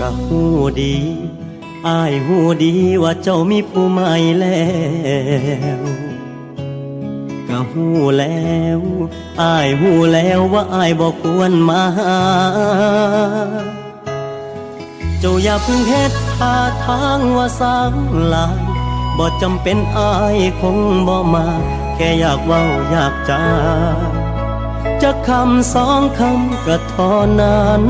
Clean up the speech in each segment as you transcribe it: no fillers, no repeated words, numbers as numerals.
ก็หูดีอายหูดีว่าเจ้ามีผู้ใหม่แล้วก็หูแล้วอายหูแล้วว่าอายบ่ควรมาหาเจ้าอย่าเพิ่งเฮ็ดท่าทางว่าสางลายบ่จำเป็นอายคงบ่มาแค่อยากเว้าอยากจาจะคำสองคำก็เท่านั้น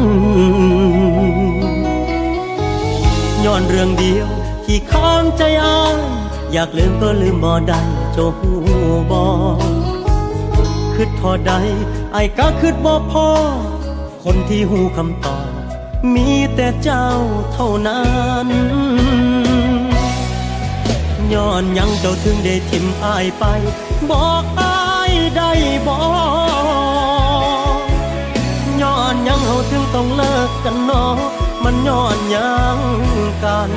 ย้อนเรื่องเดียวที่ค้างใจอายอยากลืมก็ลืมบ่ได้เจ้าหูบ่คิดเท่าใดไอ้ก็คิดบ่พอคนที่หูคำตอบมีแต่เจ้าเท่านั้นย้อนยังเจ้าถึงได้ทิมอายไปบอกอายได้บอกย้อนยังเฮาถึงต้องเลิกกันเนาะมันย้อนยังกัน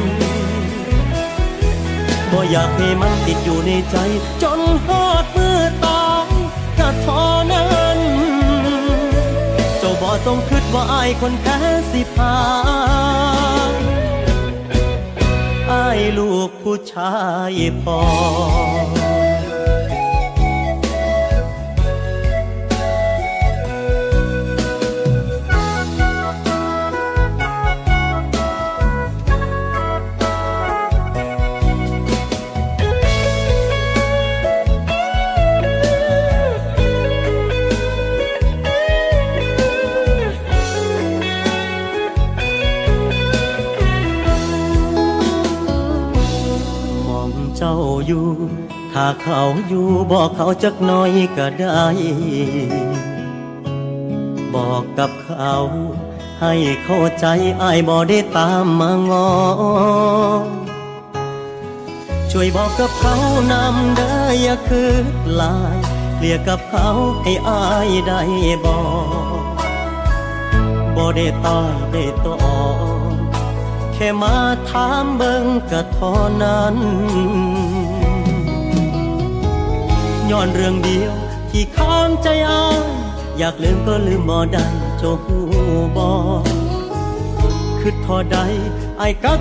บ่อยากให้มันติดอยู่ในใจจนฮอดมือตายก็เท่านั้นเจ้าบ่ต้องคิดว่าอายคนแท้สิพาอายลูกผู้ชายพอเจ้าอยู่ถ้าเขาอยู่บอกเขาจักหน่อยก็ได้บอกกับเขาให้เข้าใจอ้ายบ่ได้ตามมางอช่วยบอกกับเขานำเด้ออย่าคืดลายเรียกกับเขาให้อ้ายได้บ่ได้ต้อยได้ต่อแค่มาถามเบิ่งก็เท่านั้นย้อนเรื่องเดียวที่ค้างใจอายอยากลืมก็ลืมบ่ได้เจ้าหูบ่คิดเท่าใดอ้ายก็